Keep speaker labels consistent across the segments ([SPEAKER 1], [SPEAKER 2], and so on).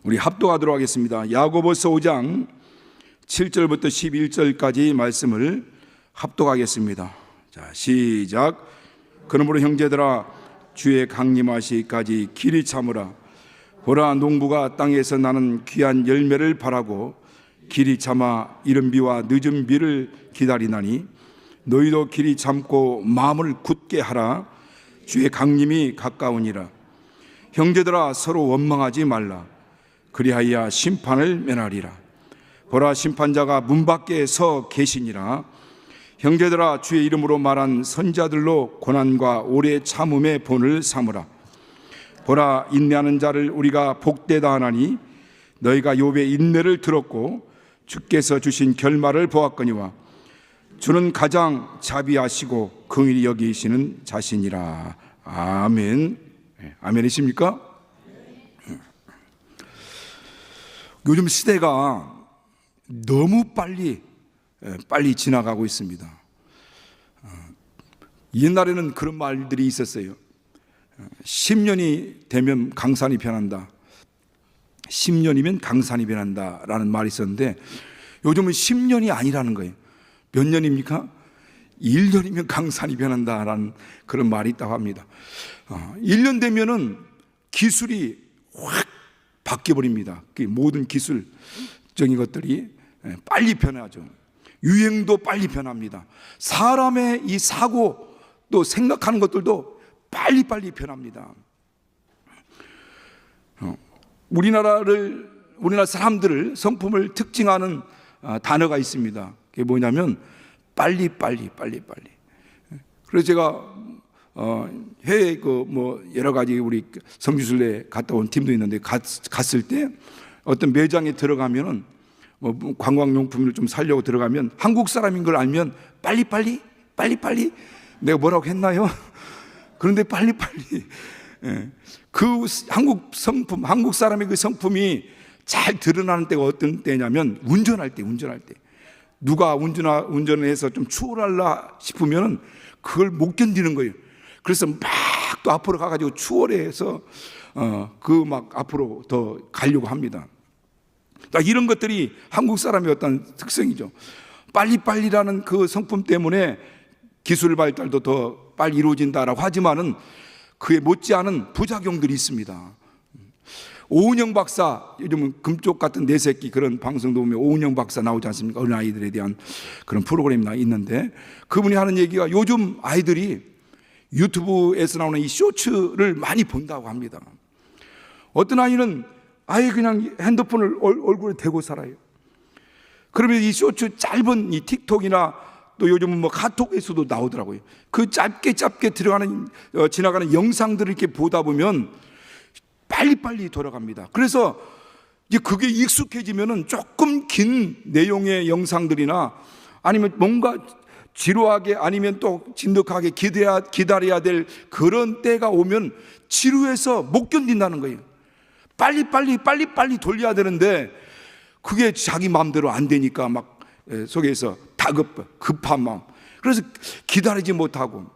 [SPEAKER 1] 우리 합독하도록 하겠습니다. 야고보서 5장 7절부터 11절까지 말씀을 합독하겠습니다. 자, 시작. 그러므로 형제들아, 주의 강림하시기까지 길이 참으라. 보라, 농부가 땅에서 나는 귀한 열매를 바라고 길이 참아 이른 비와 늦은 비를 기다리나니 너희도 길이 참고 마음을 굳게 하라. 주의 강림이 가까우니라. 형제들아, 서로 원망하지 말라. 그리하여 심판을 면하리라. 보라, 심판자가 문 밖에 서 계시니라. 형제들아, 주의 이름으로 말한 선자들로 고난과 오래 참음의 본을 삼으라. 보라, 인내하는 자를 우리가 복되다 하나니 너희가 욥의 인내를 들었고 주께서 주신 결말을 보았거니와 주는 가장 자비하시고 긍휼히 여기시는 자신이라. 아멘. 아멘이십니까? 요즘 시대가 너무 빨리 지나가고 있습니다. 옛날에는 그런 말들이 있었어요. 10년이 되면 강산이 변한다. 10년이면 강산이 변한다 라는 말이 있었는데 요즘은 10년이 아니라는 거예요. 몇 년입니까? 1년이면 강산이 변한다 라는 그런 말이 있다고 합니다. 1년 되면은 기술이 확 바뀌어버립니다. 모든 기술적인 것들이 빨리 변하죠. 유행도 빨리 변합니다. 사람의 이 사고 또 생각하는 것들도 빨리빨리 변합니다. 우리나라 사람들을 성품을 특징하는 단어가 있습니다. 그게 뭐냐면 빨리빨리. 그래서 제가 해외 여러 가지 우리 성지순례 갔다 온 팀도 있는데 갔을 때 어떤 매장에 들어가면은 관광용품을 좀 사려고 들어가면 한국 사람인 걸 알면 빨리빨리 내가 뭐라고 했나요? 그런데 빨리빨리 그 한국 사람의 그 성품이 잘 드러나는 때가 어떤 때냐면 운전할 때 누가 운전을 해서 좀 추월하려 싶으면 그걸 못 견디는 거예요. 그래서 막 또 앞으로 가가지고 추월해서 앞으로 더 가려고 합니다. 이런 것들이 한국 사람의 어떤 특성이죠. 빨리빨리라는 그 성품 때문에 기술 발달도 더 빨리 이루어진다라고 하지만은 그에 못지않은 부작용들이 있습니다. 오은영 박사, 요즘은 금쪽 같은 내 새끼 그런 방송도 보면 오은영 박사 나오지 않습니까? 어린 아이들에 대한 그런 프로그램이 있는데 그분이 하는 얘기가 요즘 아이들이 유튜브에서 나오는 이 쇼츠를 많이 본다고 합니다. 어떤 아이는 아예 그냥 핸드폰을 얼굴에 대고 살아요. 그러면 이 쇼츠 짧은 이 틱톡이나 또 요즘은 카톡에서도 나오더라고요. 그 짧게 지나가는 영상들을 이렇게 보다 보면 빨리빨리 돌아갑니다. 그래서 이제 그게 익숙해지면은 조금 긴 내용의 영상들이나 아니면 뭔가 지루하게 아니면 또 진득하게 기다려야 될 그런 때가 오면 지루해서 못 견딘다는 거예요. 빨리 돌려야 되는데 그게 자기 마음대로 안 되니까 막 속에서 급한 마음. 그래서 기다리지 못하고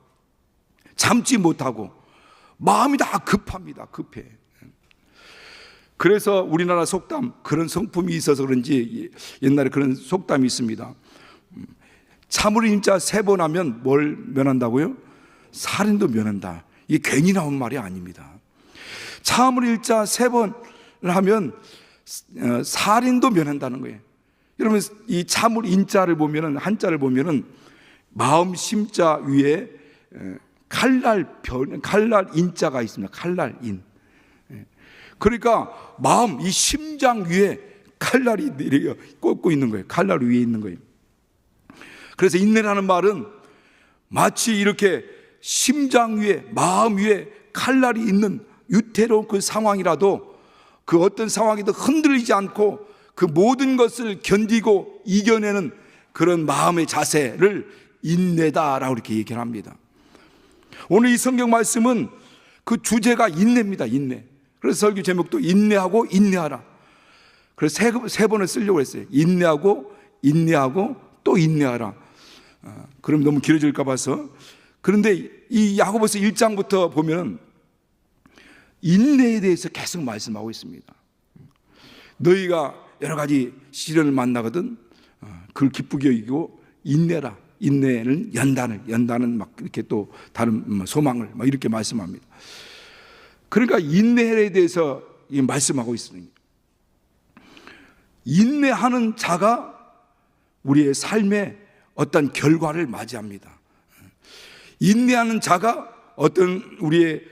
[SPEAKER 1] 참지 못하고 마음이 다 급해. 그래서 우리나라 속담, 그런 성품이 있어서 그런지 옛날에 그런 속담이 있습니다. 참으로 인자 3번 하면 뭘 면한다고요? 살인도 면한다. 이게 괜히 나온 말이 아닙니다. 참으로 일자 3번 하면 살인도 면한다는 거예요. 여러분, 이 참으로 인자를 보면은, 한자를 보면은 마음 심자 위에 칼날 인자가 있습니다. 칼날 인. 그러니까 마음, 이 심장 위에 칼날이 꽂고 있는 거예요. 칼날 위에 있는 거예요. 그래서 인내라는 말은 마치 이렇게 심장 위에, 마음 위에 칼날이 있는 유태로운 그 상황이라도 그 어떤 상황에도 흔들리지 않고 그 모든 것을 견디고 이겨내는 그런 마음의 자세를 인내다라고 이렇게 얘기를 합니다. 오늘 이 성경 말씀은 그 주제가 인내입니다. 인내. 그래서 설교 제목도 인내하고 인내하라. 그래서 세 번을 쓰려고 했어요. 인내하고 또 인내하라. 그럼 너무 길어질까 봐서. 그런데 이 야고보서 1장부터 보면 인내에 대해서 계속 말씀하고 있습니다. 너희가 여러 가지 시련을 만나거든 그걸 기쁘게 여기고 인내라. 인내는 연단은 막 이렇게 또 다른 소망을 막 이렇게 말씀합니다. 그러니까 인내에 대해서 말씀하고 있습니다. 인내하는 자가 우리의 삶에 어떤 결과를 맞이합니다. 인내하는 자가 어떤 우리의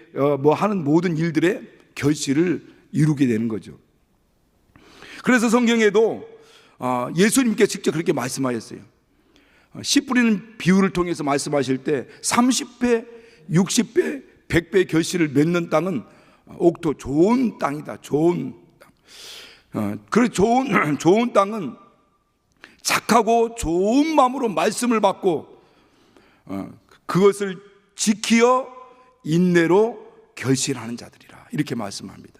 [SPEAKER 1] 하는 모든 일들의 결실을 이루게 되는 거죠. 그래서 성경에도 예수님께 직접 그렇게 말씀하셨어요. 씨 뿌리는 비유를 통해서 말씀하실 때 30배, 60배, 100배의 결실을 맺는 땅은 옥토 좋은 땅이다. 좋은 땅. 그래 좋은 땅은 착하고 좋은 마음으로 말씀을 받고 그것을 지키어 인내로 결실하는 자들이라 이렇게 말씀합니다.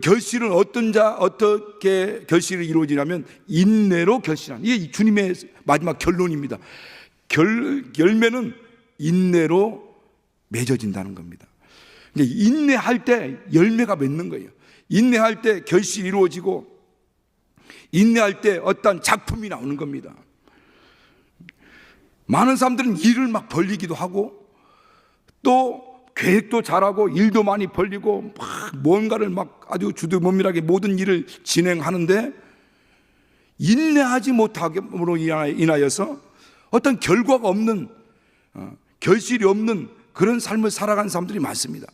[SPEAKER 1] 결실은 어떻게 결실이 이루어지냐면 인내로 결실하는, 이게 주님의 마지막 결론입니다. 열매는 인내로 맺어진다는 겁니다. 인내할 때 열매가 맺는 거예요. 인내할 때 결실이 이루어지고 인내할 때 어떤 작품이 나오는 겁니다. 많은 사람들은 일을 막 벌리기도 하고 또 계획도 잘하고 일도 많이 벌리고 막 뭔가를 막 아주 주도면밀하게 모든 일을 진행하는데 인내하지 못함으로 인하여서 어떤 결과가 없는 결실이 없는 그런 삶을 살아가는 사람들이 많습니다.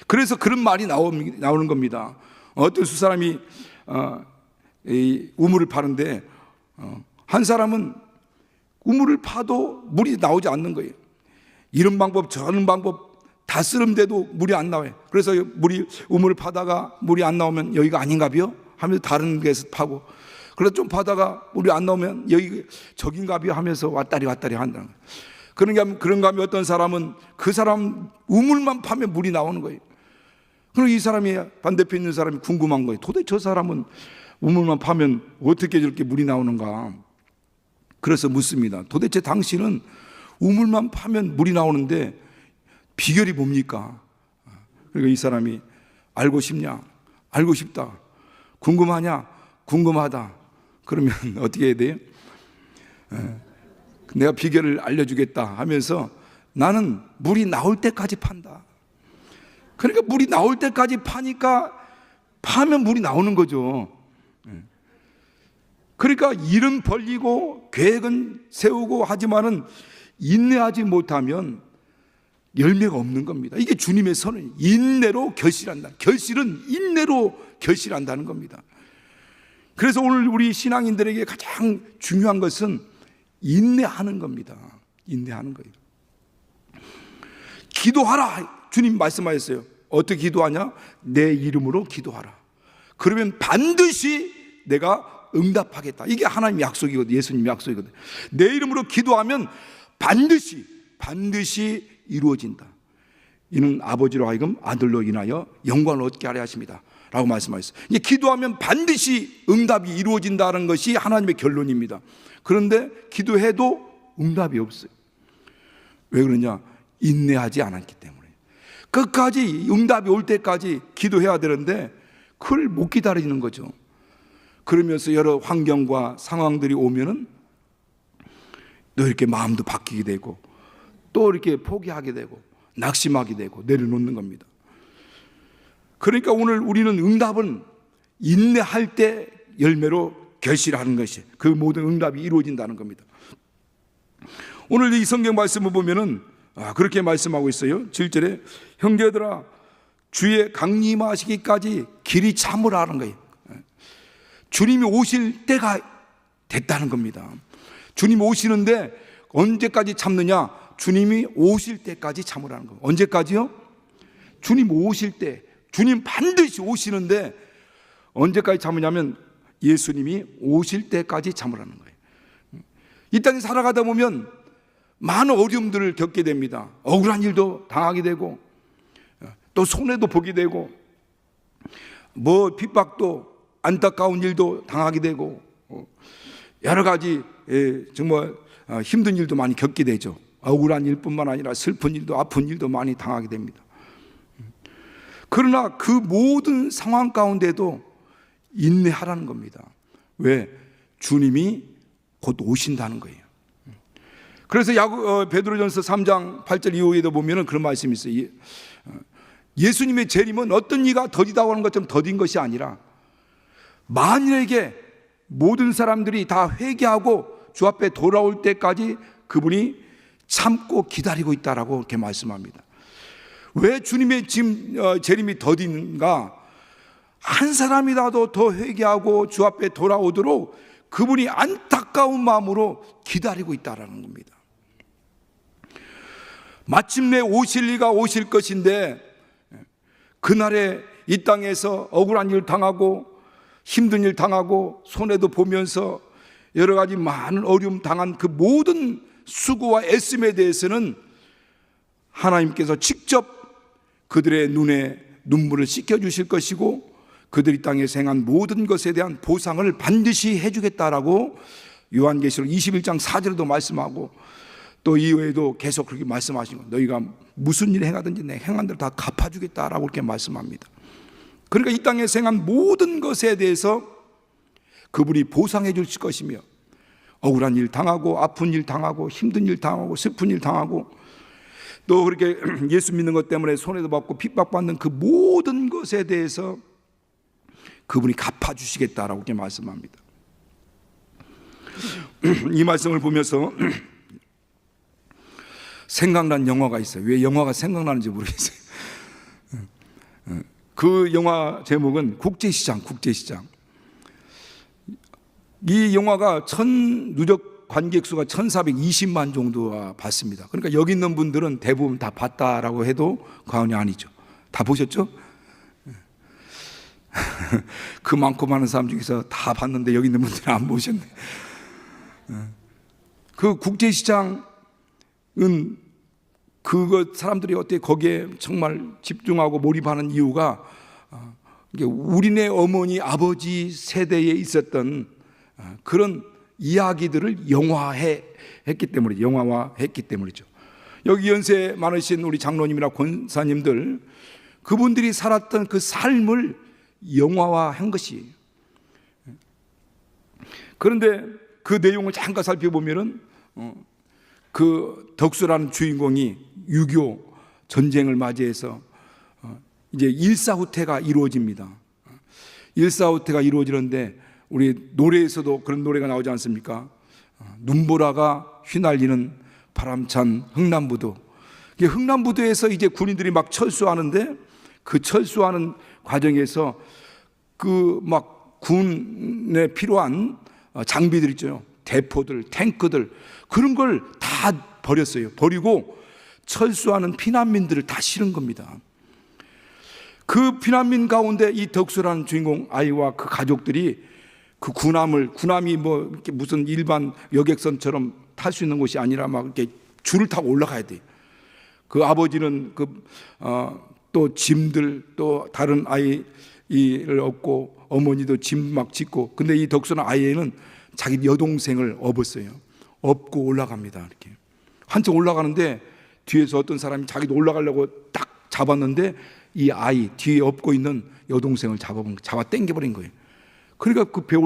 [SPEAKER 1] 그래서 그런 말이 나오는 겁니다. 어떤 수 사람이 우물을 파는데 한 사람은 우물을 파도 물이 나오지 않는 거예요. 이런 방법 저런 방법 다 쓰는데도 물이 안 나와요. 그래서 우물을 파다가 물이 안 나오면 여기가 아닌가비요? 하면서 다른 데서 파고, 그래서 좀 파다가 물이 안 나오면 여기 저긴가비요? 하면서 왔다리 한다는 거예요. 그런가 하면 어떤 사람은 그 사람 우물만 파면 물이 나오는 거예요. 그럼 이 사람이 반대편에 있는 사람이 궁금한 거예요. 도대체 저 사람은 우물만 파면 어떻게 저렇게 물이 나오는가? 그래서 묻습니다. 도대체 당신은 우물만 파면 물이 나오는데 비결이 뭡니까? 그러니까 이 사람이 알고 싶냐? 알고 싶다. 궁금하냐? 궁금하다. 그러면 어떻게 해야 돼요? 내가 비결을 알려주겠다 하면서 나는 물이 나올 때까지 판다. 그러니까 물이 나올 때까지 파니까 파면 물이 나오는 거죠. 그러니까 일은 벌리고 계획은 세우고 하지만은 인내하지 못하면 열매가 없는 겁니다. 이게 주님의 선언이에요. 인내로 결실한다. 결실은 인내로 결실한다는 겁니다. 그래서 오늘 우리 신앙인들에게 가장 중요한 것은 인내하는 겁니다. 인내하는 거예요. 기도하라. 주님 말씀하셨어요. 어떻게 기도하냐? 내 이름으로 기도하라. 그러면 반드시 내가 응답하겠다. 이게 하나님의 약속이거든요. 예수님 약속이거든요. 내 이름으로 기도하면 반드시 이루어진다. 이는 아버지로 하여금 아들로 인하여 영광을 얻게 하려 하십니다 라고 말씀하셨어요. 이제 기도하면 반드시 응답이 이루어진다는 것이 하나님의 결론입니다. 그런데 기도해도 응답이 없어요. 왜 그러냐? 인내하지 않았기 때문에. 끝까지 응답이 올 때까지 기도해야 되는데 그걸 못 기다리는 거죠. 그러면서 여러 환경과 상황들이 오면은 또 이렇게 마음도 바뀌게 되고 또 이렇게 포기하게 되고 낙심하게 되고 내려놓는 겁니다. 그러니까 오늘 우리는 응답은 인내할 때 열매로 결실하는 것이, 그 모든 응답이 이루어진다는 겁니다. 오늘 이 성경 말씀을 보면은 그렇게 말씀하고 있어요. 7절에 형제들아 주의 강림하시기까지 길이 참으라는 거예요. 주님이 오실 때가 됐다는 겁니다. 주님이 오시는데 언제까지 참느냐? 주님이 오실 때까지 참으라는 거예요. 언제까지요? 주님 오실 때. 주님 반드시 오시는데 언제까지 참으냐면 예수님이 오실 때까지 참으라는 거예요. 이 땅에 살아가다 보면 많은 어려움들을 겪게 됩니다. 억울한 일도 당하게 되고 또 손해도 보게 되고 핍박도 안타까운 일도 당하게 되고 여러 가지 정말 힘든 일도 많이 겪게 되죠. 억울한 일뿐만 아니라 슬픈 일도 아픈 일도 많이 당하게 됩니다. 그러나 그 모든 상황 가운데도 인내하라는 겁니다. 왜? 주님이 곧 오신다는 거예요. 그래서 베드로전서 3장 8절 이후에도 보면은 그런 말씀이 있어요. 예수님의 재림은 어떤 이가 더디다고 하는 것처럼 더딘 것이 아니라 만일에게 모든 사람들이 다 회개하고 주 앞에 돌아올 때까지 그분이 참고 기다리고 있다라고 이렇게 말씀합니다. 왜 주님의 재림이 더딘가? 한 사람이라도 더 회개하고 주 앞에 돌아오도록 그분이 안타까운 마음으로 기다리고 있다라는 겁니다. 마침내 오실 이가 오실 것인데 그날에 이 땅에서 억울한 일 당하고 힘든 일 당하고 손해도 보면서 여러 가지 많은 어려움 당한 그 모든 수고와 애씀에 대해서는 하나님께서 직접 그들의 눈에 눈물을 씻겨주실 것이고 그들이 땅에서 행한 모든 것에 대한 보상을 반드시 해주겠다라고 요한계시록 21장 4절에도 말씀하고 또 이후에도 계속 그렇게 말씀하시는 거예요. 너희가 무슨 일 행하든지 내 행한 대로 다 갚아주겠다라고 그렇게 말씀합니다. 그러니까 이 땅에서 행한 모든 것에 대해서 그분이 보상해 주실 것이며 억울한 일 당하고 아픈 일 당하고 힘든 일 당하고 슬픈 일 당하고 또 그렇게 예수 믿는 것 때문에 손해도 받고 핍박받는 그 모든 것에 대해서 그분이 갚아주시겠다라고 이렇게 말씀합니다. 이 말씀을 보면서 생각난 영화가 있어요. 왜 영화가 생각나는지 모르겠어요. 그 영화 제목은 국제시장. 이 영화가 누적 관객수가 1420만 정도가 봤습니다. 그러니까 여기 있는 분들은 대부분 다 봤다라고 해도 과언이 아니죠. 다 보셨죠? 그 많고 많은 사람 중에서 다 봤는데 여기 있는 분들은 안 보셨네. 그 국제시장은 사람들이 어떻게 거기에 정말 집중하고 몰입하는 이유가 우리네 어머니 아버지 세대에 있었던 그런 이야기들을 영화화했기 때문이죠. 여기 연세 많으신 우리 장로님이나 권사님들 그분들이 살았던 그 삶을 영화화한 것이에요. 그런데 그 내용을 잠깐 살펴보면은 그 덕수라는 주인공이 6.25 전쟁을 맞이해서 이제 일사후퇴가 이루어집니다. 일사후퇴가 이루어지는데 우리 노래에서도 그런 노래가 나오지 않습니까? 눈보라가 휘날리는 바람찬 흥남부도. 흥남부도에서 이제 군인들이 막 철수하는데 그 철수하는 과정에서 그 막 군에 필요한 장비들 있죠. 대포들, 탱크들 그런 걸 다 버렸어요. 버리고 철수하는 피난민들을 다 실은 겁니다. 그 피난민 가운데 이 덕수라는 주인공 아이와 그 가족들이 그 군함이 뭐 이렇게 무슨 일반 여객선처럼 탈 수 있는 곳이 아니라 막 이렇게 줄을 타고 올라가야 돼. 그 아버지는 또 짐들 또 다른 아이를 업고 어머니도 짐 막 짓고 근데 이 덕수는 아이는 자기 여동생을 업었어요. 업고 올라갑니다. 이렇게 한참 올라가는데 뒤에서 어떤 사람이 자기도 올라가려고 딱 잡았는데 이 아이 뒤에 업고 있는 여동생을 잡아 당겨버린 거예요. 그러니까 그 배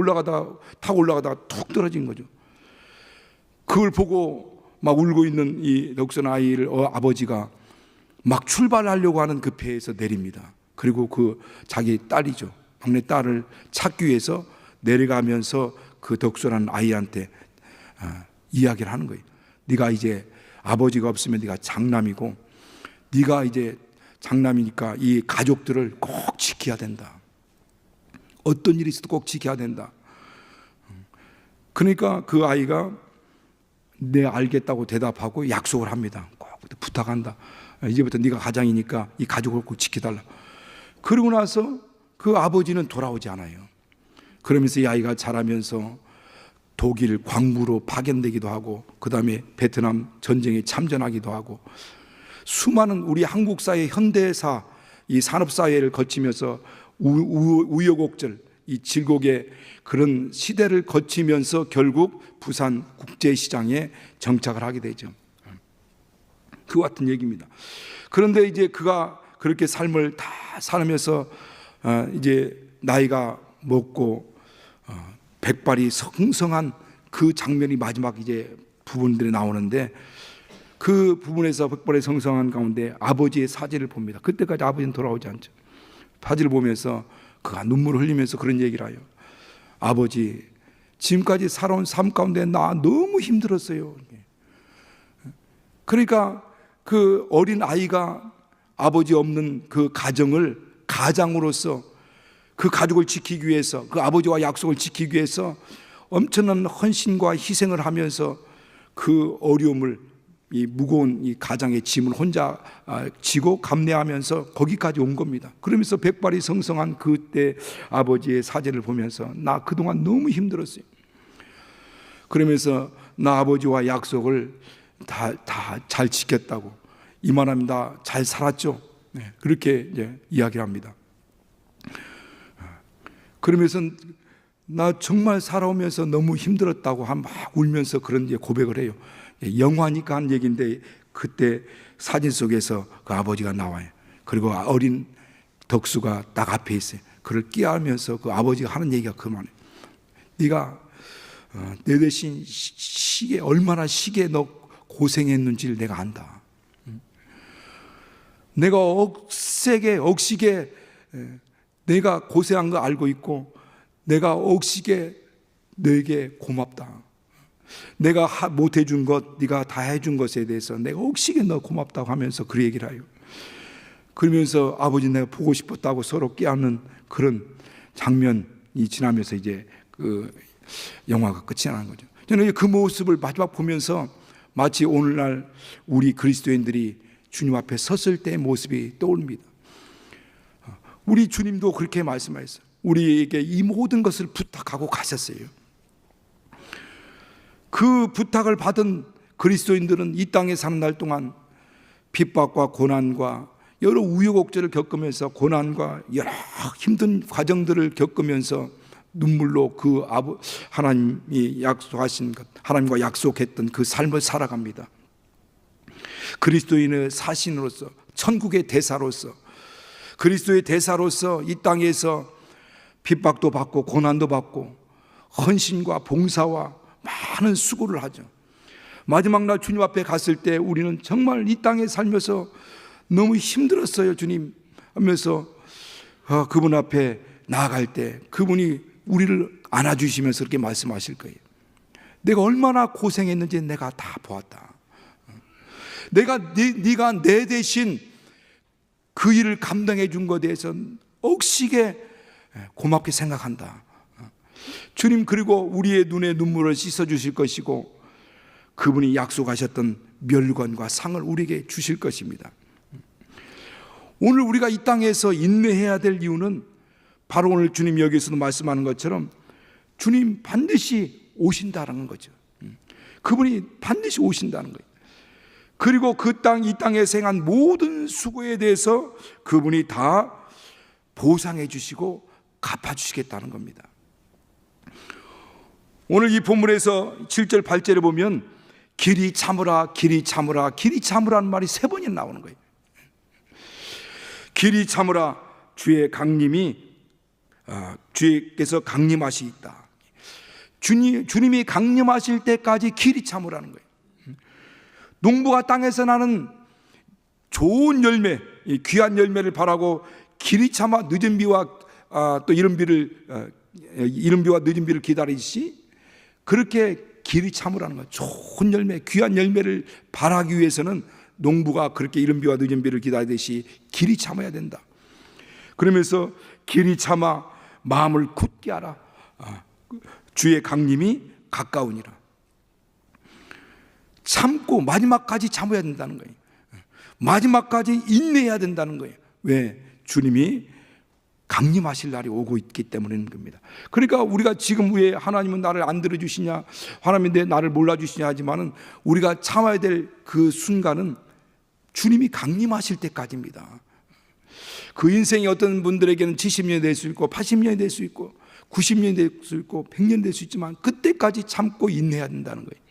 [SPEAKER 1] 타고 올라가다가 툭 떨어진 거죠. 그걸 보고 막 울고 있는 이 덕선 아이를 아버지가 막 출발하려고 하는 그 배에서 내립니다. 그리고 그 자기 딸이죠. 막내 딸을 찾기 위해서 내려가면서 그 덕수라는 아이한테 이야기를 하는 거예요. 네가 이제 아버지가 없으면 네가 장남이고 네가 이제 장남이니까 이 가족들을 꼭 지켜야 된다. 어떤 일이 있어도 꼭 지켜야 된다. 그러니까 그 아이가 네 알겠다고 대답하고 약속을 합니다. 꼭 부탁한다. 이제부터 네가 가장이니까 이 가족을 꼭 지켜달라. 그러고 나서 그 아버지는 돌아오지 않아요. 그러면서 이 아이가 자라면서 독일 광부로 파견되기도 하고 그 다음에 베트남 전쟁에 참전하기도 하고 수많은 우리 한국 사회 현대사 이 산업사회를 거치면서 우여곡절 이 질곡의 그런 시대를 거치면서 결국 부산 국제시장에 정착을 하게 되죠. 그와 같은 얘기입니다. 그런데 이제 그가 그렇게 삶을 다 살면서 이제 나이가 먹고 백발이 성성한 그 장면이 마지막 이제 부분들이 나오는데, 그 부분에서 백발이 성성한 가운데 아버지의 사진을 봅니다. 그때까지 아버지는 돌아오지 않죠. 사진을 보면서 그가 눈물을 흘리면서 그런 얘기를 해요. 아버지, 지금까지 살아온 삶 가운데 나 너무 힘들었어요. 그러니까 그 어린 아이가 아버지 없는 그 가정을 가장으로서 그 가족을 지키기 위해서, 그 아버지와 약속을 지키기 위해서 엄청난 헌신과 희생을 하면서 그 어려움을, 이 무거운 이 가장의 짐을 혼자 지고 감내하면서 거기까지 온 겁니다. 그러면서 백발이 성성한 그때 아버지의 사진을 보면서 나 그동안 너무 힘들었어요. 그러면서 나 아버지와 약속을 다 잘 지켰다고, 이만하면 다 잘 살았죠. 네, 그렇게 이제 이야기를 합니다. 그러면서 나 정말 살아오면서 너무 힘들었다고 막 울면서 그런 고백을 해요. 영화니까 한 얘기인데, 그때 사진 속에서 그 아버지가 나와요. 그리고 어린 덕수가 딱 앞에 있어요. 그를 끼안으면서 그 아버지가 하는 얘기가 그만해요. 네가 내 대신 시계, 얼마나 시계에 너 고생했는지를 내가 안다. 내가 억세게 내가 고생한 거 알고 있고, 내가 억시게 너에게 고맙다. 내가 못해준 것, 네가 다 해준 것에 대해서 내가 억시게 너 고맙다고 하면서 그 얘기를 해요. 그러면서 아버지 내가 보고 싶었다고 서로 깨안는 그런 장면이 지나면서 이제 그 영화가 끝이 나는 거죠. 저는 그 모습을 마지막 보면서 마치 오늘날 우리 그리스도인들이 주님 앞에 섰을 때의 모습이 떠오릅니다. 우리 주님도 그렇게 말씀하셨어요. 우리에게 이 모든 것을 부탁하고 가셨어요. 그 부탁을 받은 그리스도인들은 이 땅에 사는 날 동안 핍박과 고난과 여러 우여곡절을 겪으면서, 고난과 여러 힘든 과정들을 겪으면서 눈물로 그 하나님이 약속하신 것, 하나님과 약속했던 그 삶을 살아갑니다. 그리스도인의 사신으로서, 천국의 대사로서, 그리스도의 대사로서 이 땅에서 핍박도 받고 고난도 받고 헌신과 봉사와 많은 수고를 하죠. 마지막 날 주님 앞에 갔을 때 우리는 정말 이 땅에 살면서 너무 힘들었어요, 주님 하면서 그분 앞에 나아갈 때 그분이 우리를 안아주시면서 그렇게 말씀하실 거예요. 내가 얼마나 고생했는지 내가 다 보았다. 네가 내 대신 그 일을 감당해 준 것에 대해서 억시게 고맙게 생각한다. 주님, 그리고 우리의 눈에 눈물을 씻어 주실 것이고, 그분이 약속하셨던 멸관과 상을 우리에게 주실 것입니다. 오늘 우리가 이 땅에서 인내해야 될 이유는 바로 오늘 주님 여기서도 말씀하는 것처럼 주님 반드시 오신다는 거죠. 그분이 반드시 오신다는 거예요. 그리고 이 땅에 행한 모든 수고에 대해서 그분이 다 보상해 주시고 갚아주시겠다는 겁니다. 오늘 이 본문에서 7절 8절에 보면 길이 참으라, 길이 참으라, 길이 참으라는 말이 3번이나 나오는 거예요. 길이 참으라, 주께서 강림하시있다. 주님이 강림하실 때까지 길이 참으라는 거예요. 농부가 땅에서 나는 좋은 열매, 귀한 열매를 바라고 길이 참아 늦은 비와 또 이른 비와 늦은 비를 기다리듯이, 그렇게 길이 참으라는 거예요. 좋은 열매, 귀한 열매를 바라기 위해서는 농부가 그렇게 이른 비와 늦은 비를 기다리듯이 길이 참아야 된다. 그러면서 길이 참아 마음을 굳게 하라. 주의 강림이 가까우니라. 참고 마지막까지 참아야 된다는 거예요. 마지막까지 인내해야 된다는 거예요. 왜? 주님이 강림하실 날이 오고 있기 때문인 겁니다. 그러니까 우리가 지금 왜 하나님은 나를 안 들어주시냐, 하나님은 내 나를 몰라주시냐 하지만은 우리가 참아야 될 그 순간은 주님이 강림하실 때까지입니다. 그 인생이 어떤 분들에게는 70년이 될 수 있고 80년이 될 수 있고 90년이 될 수 있고 100년 될 수 있지만 그때까지 참고 인내해야 된다는 거예요.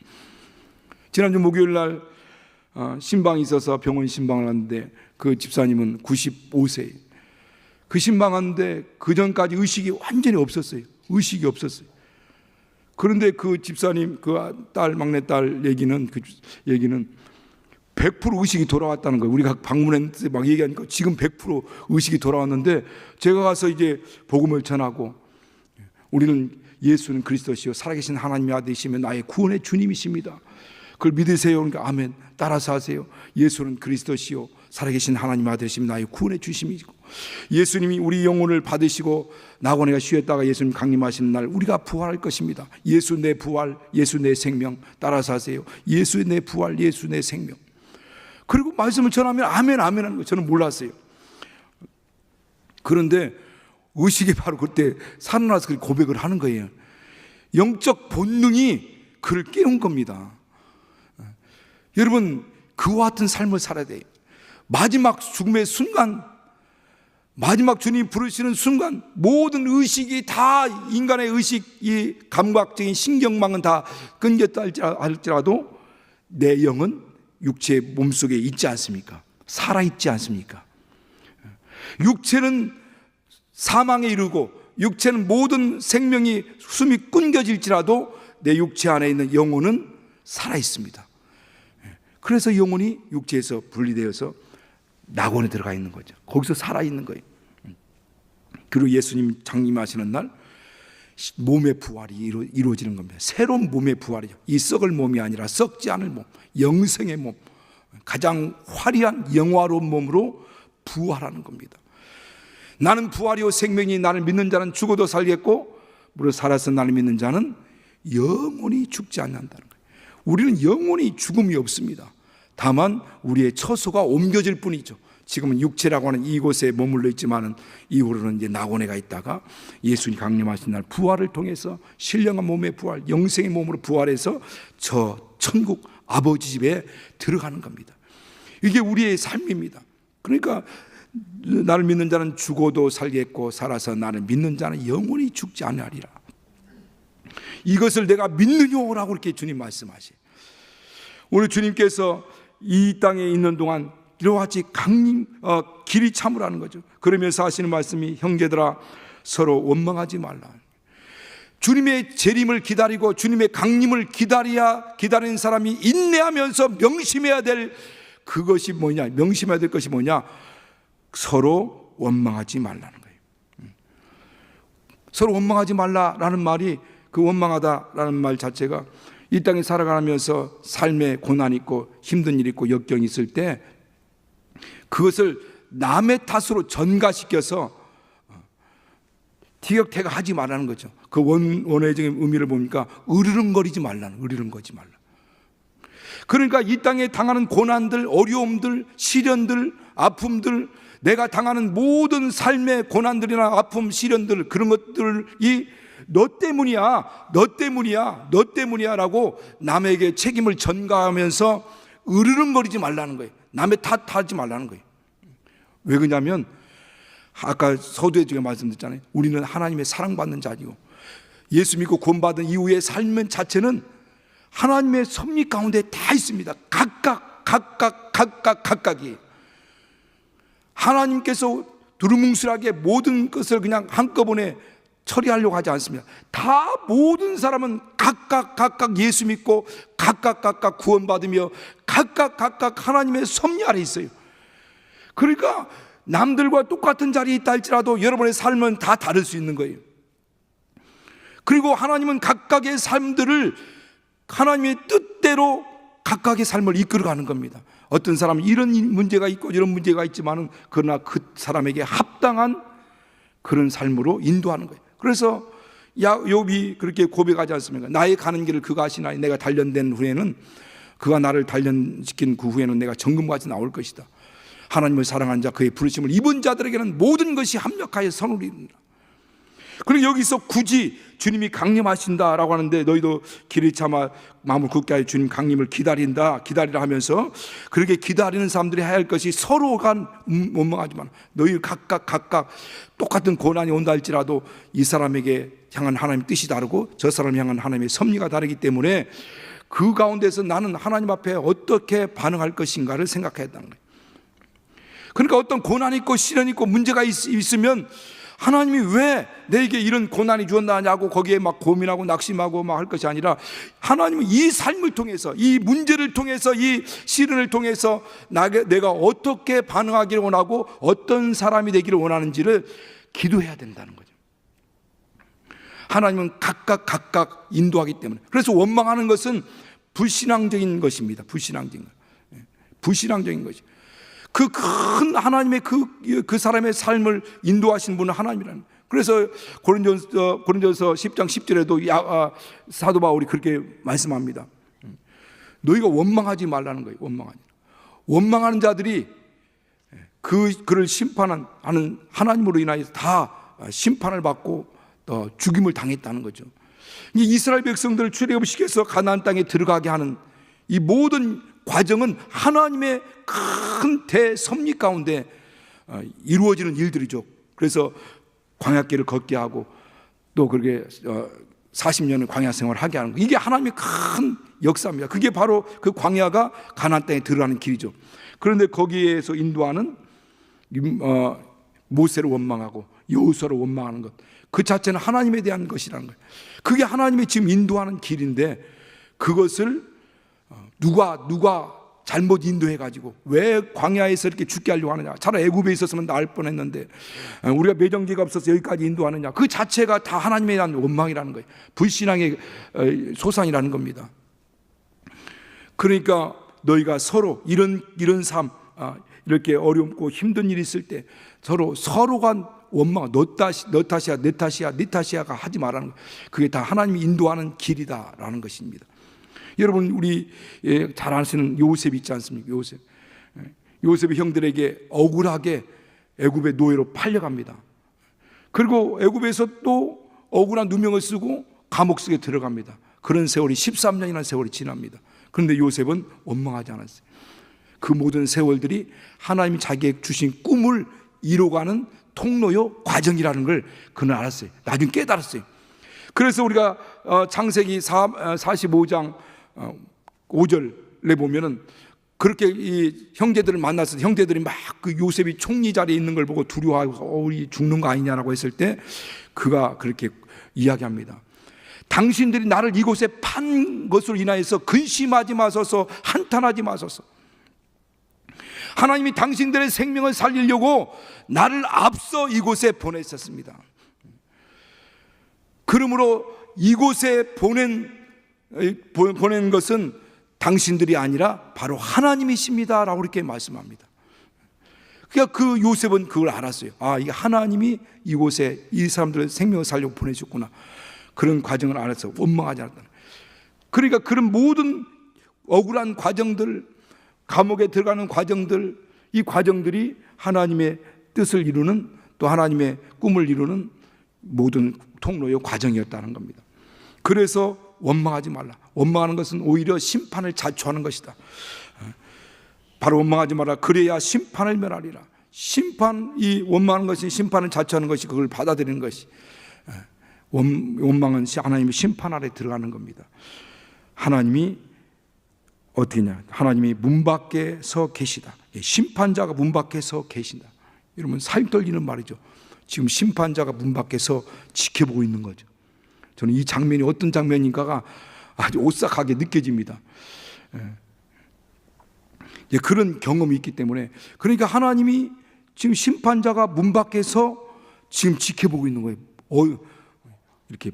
[SPEAKER 1] 지난주 목요일 날 신방이 있어서 병원 신방을 하는데 그 집사님은 95세. 그 신방하는데 그 전까지 의식이 완전히 없었어요. 의식이 없었어요. 그런데 그 집사님, 그 딸, 막내딸 얘기는, 그 얘기는 100% 의식이 돌아왔다는 거예요. 우리가 방문했을 때 막 얘기하니까 지금 100% 의식이 돌아왔는데, 제가 가서 이제 복음을 전하고, 우리는 예수는 그리스도시요 살아계신 하나님의 아들이시며 나의 구원의 주님이십니다. 그걸 믿으세요. 그러니까 아멘. 따라서 하세요. 예수는 그리스도시요 살아계신 하나님의 아들이시며 나의 구원의 주님이시고, 예수님이 우리 영혼을 받으시고 낙원에 쉬었다가 예수님 강림하시는 날 우리가 부활할 것입니다. 예수 내 부활, 예수 내 생명. 따라서 하세요. 예수 내 부활, 예수 내 생명. 그리고 말씀을 전하면 아멘 아멘 하는 거 저는 몰랐어요. 그런데 의식이 바로 그때 살아나서 그렇게 고백을 하는 거예요. 영적 본능이 그를 깨운 겁니다. 여러분, 그와 같은 삶을 살아야 돼요. 마지막 죽음의 순간, 마지막 주님 부르시는 순간 모든 의식이 다, 인간의 의식, 이 감각적인 신경망은 다 끊겼다 할지라도 내 영은 육체의 몸속에 있지 않습니까? 살아있지 않습니까? 육체는 사망에 이르고 육체는 모든 생명이 숨이 끊겨질지라도 내 육체 안에 있는 영혼은 살아있습니다. 그래서 영혼이 육체에서 분리되어서 낙원에 들어가 있는 거죠. 거기서 살아있는 거예요. 그리고 예수님 장림하시는 날 몸의 부활이 이루어지는 겁니다. 새로운 몸의 부활이죠. 이 썩을 몸이 아니라 썩지 않을 몸, 영생의 몸, 가장 화려한 영화로운 몸으로 부활하는 겁니다. 나는 부활이요 생명이, 나를 믿는 자는 죽어도 살겠고 무릇 살아서 나를 믿는 자는 영원히 죽지 않는다는 거예요. 우리는 영원히 죽음이 없습니다. 다만 우리의 처소가 옮겨질 뿐이죠. 지금은 육체라고 하는 이곳에 머물러 있지만은 이후로는 이제 낙원에 가 있다가 예수님 강림하신 날 부활을 통해서 신령한 몸의 부활, 영생의 몸으로 부활해서 저 천국 아버지 집에 들어가는 겁니다. 이게 우리의 삶입니다. 그러니까 나를 믿는 자는 죽어도 살겠고 살아서 나를 믿는 자는 영원히 죽지 않으리라. 이것을 내가 믿느냐라고 이렇게 주님 말씀하세요. 오늘 주님께서 이 땅에 있는 동안 이와 같이 길이 참으라는 거죠. 그러면서 하시는 말씀이 형제들아 서로 원망하지 말라. 주님의 재림을 기다리고 주님의 강림을 기다리는 사람이 인내하면서 명심해야 될 그것이 뭐냐? 명심해야 될 것이 뭐냐? 서로 원망하지 말라는 거예요. 서로 원망하지 말라라는 말이, 그 원망하다라는 말 자체가 이 땅에 살아가면서 삶에 고난이 있고 힘든 일이 있고 역경이 있을 때 그것을 남의 탓으로 전가시켜서 티격태격하지 말라는 거죠. 그 원어적인 의미를 보니까 으르렁거리지 말라는, 으르렁거리지 말라. 그러니까 이 땅에 당하는 고난들, 어려움들, 시련들, 아픔들, 내가 당하는 모든 삶의 고난들이나 아픔, 시련들, 그런 것들이 너 때문이야, 너 때문이야, 너 때문이야 라고 남에게 책임을 전가하면서 으르렁거리지 말라는 거예요. 남의 탓하지 말라는 거예요. 왜 그러냐면 아까 서두에 제가 말씀드렸잖아요. 우리는 하나님의 사랑받는 자이고 예수 믿고 구원받은 이후의 삶 자체는 하나님의 섭리 가운데 다 있습니다. 각각이 하나님께서 두루뭉술하게 모든 것을 그냥 한꺼번에 처리하려고 하지 않습니다. 다 모든 사람은 각각 예수 믿고 각각 구원받으며 각각 하나님의 섭리 아래 있어요. 그러니까 남들과 똑같은 자리에 있다 할지라도 여러분의 삶은 다 다를 수 있는 거예요. 그리고 하나님은 각각의 삶들을 하나님의 뜻대로 각각의 삶을 이끌어가는 겁니다. 어떤 사람은 이런 문제가 있고 이런 문제가 있지만은 그러나 그 사람에게 합당한 그런 삶으로 인도하는 거예요. 그래서 욥이 그렇게 고백하지 않습니까? 나의 가는 길을 그가 아시나니 내가 단련된 후에는, 그가 나를 단련시킨 그 후에는 내가 정금같이 나올 것이다. 하나님을 사랑하는 자, 그의 부르심을 입은 자들에게는 모든 것이 합력하여 선을 이룬다. 그리고 여기서 굳이 주님이 강림하신다라고 하는데 너희도 길이 참아 마음을 굳게 하여 주님 강림을 기다리라 하면서, 그렇게 기다리는 사람들이 해야 할 것이 서로가 원망하지 마라. 너희 각각 똑같은 고난이 온다 할지라도 이 사람에게 향한 하나님의 뜻이 다르고 저 사람 향한 하나님의 섭리가 다르기 때문에 그 가운데서 나는 하나님 앞에 어떻게 반응할 것인가를 생각해야 한다는 거예요. 그러니까 어떤 고난이 있고 시련이 있고 문제가 있으면 하나님이 왜 내게 이런 고난이 주었나냐고 거기에 막 고민하고 낙심하고 막 할 것이 아니라, 하나님은 이 삶을 통해서, 이 문제를 통해서, 이 시련을 통해서 내가 어떻게 반응하기를 원하고 어떤 사람이 되기를 원하는지를 기도해야 된다는 거죠. 하나님은 각각 인도하기 때문에. 그래서 원망하는 것은 불신앙적인 것입니다. 불신앙적인 것이. 그 큰 하나님의 그 사람의 삶을 인도하신 분은 하나님이라는 거예요. 그래서 고린도서 10장 10절에도 사도 바울이 그렇게 말씀합니다. 너희가 원망하지 말라는 거예요. 원망하는 자들이 그를 심판하는 하나님으로 인하여서 다 심판을 받고 죽임을 당했다는 거죠. 이스라엘 백성들을 출애굽시켜서 가나안 땅에 들어가게 하는 이 모든 과정은 하나님의 큰 대섭리 가운데 이루어지는 일들이죠. 그래서 광야길을 걷게 하고 또 그렇게 40년의 광야 생활을 하게 하는 거, 이게 하나님의 큰 역사입니다. 그게 바로 그 광야가 가나안 땅에 들어가는 길이죠. 그런데 거기에서 인도하는 모세를 원망하고 여호수아를 원망하는 것, 그 자체는 하나님에 대한 것이라는 거예요. 그게 하나님이 지금 인도하는 길인데, 그것을 누가 잘못 인도해가지고 왜 광야에서 이렇게 죽게 하려고 하느냐, 차라리 애굽에 있었으면 나을 뻔했는데 우리가 매정지가 없어서 여기까지 인도하느냐, 그 자체가 다 하나님에 대한 원망이라는 거예요. 불신앙의 소산이라는 겁니다. 그러니까 너희가 서로 이런 삶, 이렇게 어렵고 힘든 일이 있을 때 서로가 원망, 너 탓이야, 내 탓이야, 네 탓이야가 하지 말라는 거예요. 그게 다 하나님이 인도하는 길이다라는 것입니다. 여러분, 우리 잘 아시는 요셉 있지 않습니까? 요셉이 형들에게 억울하게 애굽의 노예로 팔려갑니다. 그리고 애굽에서 또 억울한 누명을 쓰고 감옥 속에 들어갑니다. 그런 세월이 13년이라는 세월이 지납니다. 그런데 요셉은 원망하지 않았어요. 그 모든 세월들이 하나님이 자기에게 주신 꿈을 이뤄가는 통로요 과정이라는 걸 그는 알았어요. 나중에 깨달았어요. 그래서 우리가 창세기 45장 5절에 보면은 그렇게 이 형제들을 만났을 때 형제들이 막 그 요셉이 총리 자리에 있는 걸 보고 두려워하고 우리 죽는 거 아니냐라고 했을 때 그가 그렇게 이야기합니다. 당신들이 나를 이곳에 판 것으로 인하여서 근심하지 마소서, 한탄하지 마소서. 하나님이 당신들의 생명을 살리려고 나를 앞서 이곳에 보내셨습니다. 그러므로 이곳에 보낸 것은 당신들이 아니라 바로 하나님이십니다 라고 이렇게 말씀합니다. 그러니까 그 요셉은 그걸 알았어요. 이게 하나님이 이곳에 이 사람들의 생명을 살려고 보내셨구나. 그런 과정을 알았어. 원망하지 않았다. 그러니까 그런 모든 억울한 과정들, 감옥에 들어가는 과정들, 이 과정들이 하나님의 뜻을 이루는, 또 하나님의 꿈을 이루는 모든 통로의 과정이었다는 겁니다. 그래서 원망하지 말라. 원망하는 것은 오히려 심판을 자초하는 것이다. 바로 원망하지 마라. 그래야 심판을 면하리라. 이 원망하는 것이 심판을 자초하는 것이, 그걸 받아들이는 것이, 원망은 하나님의 심판 아래 들어가는 겁니다. 하나님이 어떻게냐? 하나님이 문 밖에 서 계시다. 심판자가 문 밖에 서 계신다. 여러분, 살 떨리는 말이죠. 지금 심판자가 문 밖에서 지켜보고 있는 거죠. 저는 이 장면이 어떤 장면인가가 아주 오싹하게 느껴집니다. 그런 경험이 있기 때문에, 그러니까 하나님이 지금 심판자가 문 밖에서 지금 지켜보고 있는 거예요. 이렇게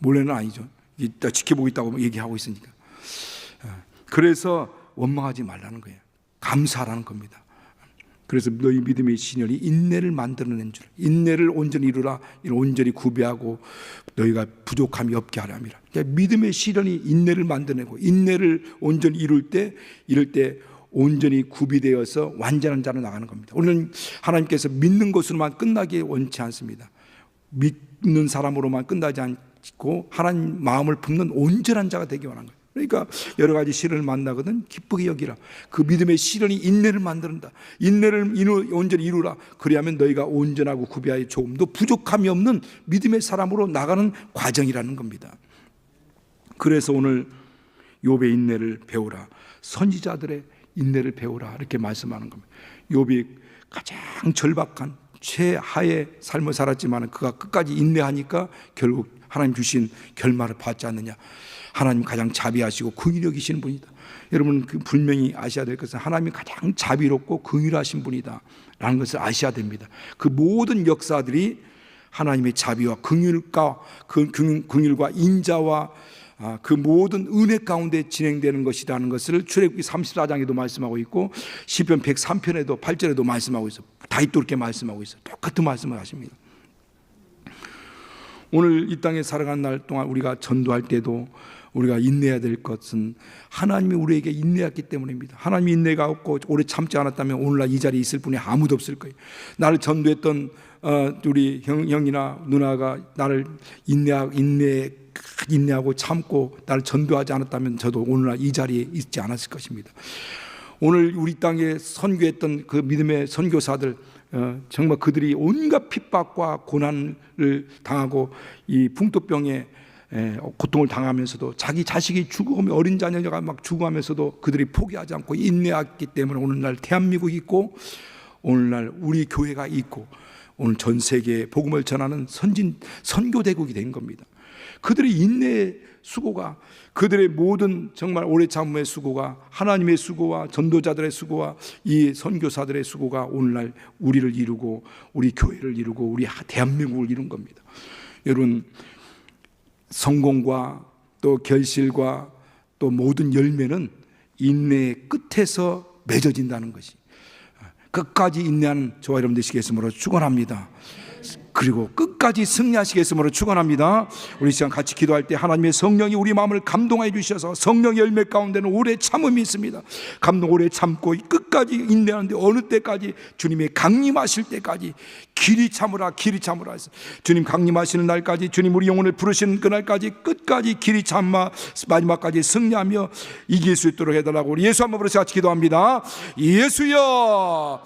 [SPEAKER 1] 몰래는 아니죠. 이따 지켜보고 있다고 얘기하고 있으니까. 그래서 원망하지 말라는 거예요. 감사하라는 겁니다. 그래서 너희 믿음의 신혈이 인내를 만들어낸 줄, 인내를 온전히 이루라. 온전히 구비하고 너희가 부족함이 없게 하라 함이라. 그러니까 믿음의 시련이 인내를 만들어내고, 인내를 온전히 이룰 때 온전히 구비되어서 완전한 자로 나가는 겁니다. 우리는 하나님께서 믿는 것으로만 끝나기 원치 않습니다. 믿는 사람으로만 끝나지 않고 하나님 마음을 품는 온전한 자가 되기 원하는 거예요. 그러니까 여러 가지 시련을 만나거든 기쁘게 여기라. 그 믿음의 시련이 인내를 만든다. 인내를 온전히 이루라. 그리하면 너희가 온전하고 구비하여 조금도 부족함이 없는 믿음의 사람으로 나가는 과정이라는 겁니다. 그래서 오늘 욥의 인내를 배우라. 선지자들의 인내를 배우라. 이렇게 말씀하는 겁니다. 욥이 가장 절박한 최하의 삶을 살았지만 그가 끝까지 인내하니까 결국 하나님 주신 결말을 받지 않느냐. 하나님 가장 자비하시고 긍휼히 여기시는 분이다. 여러분 그 분명히 아셔야 될 것은 하나님이 가장 자비롭고 긍휼하신 분이다 라는 것을 아셔야 됩니다. 그 모든 역사들이 하나님의 자비와 긍휼과 인자와 그 모든 은혜 가운데 진행되는 것이라는 것을 출애굽기 34장에도 말씀하고 있고 시편 103편에도 8절에도 말씀하고 있어요. 다윗도 그렇게 말씀하고 있어요. 똑같은 말씀을 하십니다. 오늘 이 땅에 살아가는 날 동안 우리가 전도할 때도 우리가 인내해야 될 것은 하나님이 우리에게 인내했기 때문입니다. 하나님이 인내가 없고 오래 참지 않았다면 오늘날 이 자리에 있을 분이 아무도 없을 거예요. 나를 전도했던 우리 형이나 누나가 나를 인내하고 참고 나를 전도하지 않았다면 저도 오늘날 이 자리에 있지 않았을 것입니다. 오늘 우리 땅에 선교했던 그 믿음의 선교사들, 정말 그들이 온갖 핍박과 고난을 당하고 이 풍토병에 고통을 당하면서도 자기 자식이 죽어가며 어린 자녀가 막 죽어가면서도 그들이 포기하지 않고 인내했기 때문에 오늘날 대한민국이 있고 오늘날 우리 교회가 있고 오늘 전 세계에 복음을 전하는 선교대국이 된 겁니다. 그들의 인내의 수고가, 그들의 모든 정말 오래 참음의 수고가, 하나님의 수고와 전도자들의 수고와 이 선교사들의 수고가 오늘날 우리를 이루고 우리 교회를 이루고 우리 대한민국을 이룬 겁니다. 여러분, 성공과 또 결실과 또 모든 열매는 인내의 끝에서 맺어진다는 것이, 끝까지 인내하는 저와 여러분 되시겠으므로 축원합니다. 그리고 끝까지 승리하시겠으므로 축원합니다. 우리 시간 같이 기도할 때 하나님의 성령이 우리 마음을 감동해 주셔서 성령의 열매 가운데는 오래 참음이 있습니다. 감동 오래 참고 끝까지 인내하는데 어느 때까지? 주님의 강림하실 때까지 길이 참으라 해서 주님 강림하시는 날까지, 주님 우리 영혼을 부르시는 그날까지 끝까지 길이 참아 마지막까지 승리하며 이길 수 있도록 해달라고 우리 예수 한번 부르셔서 같이 기도합니다. 예수여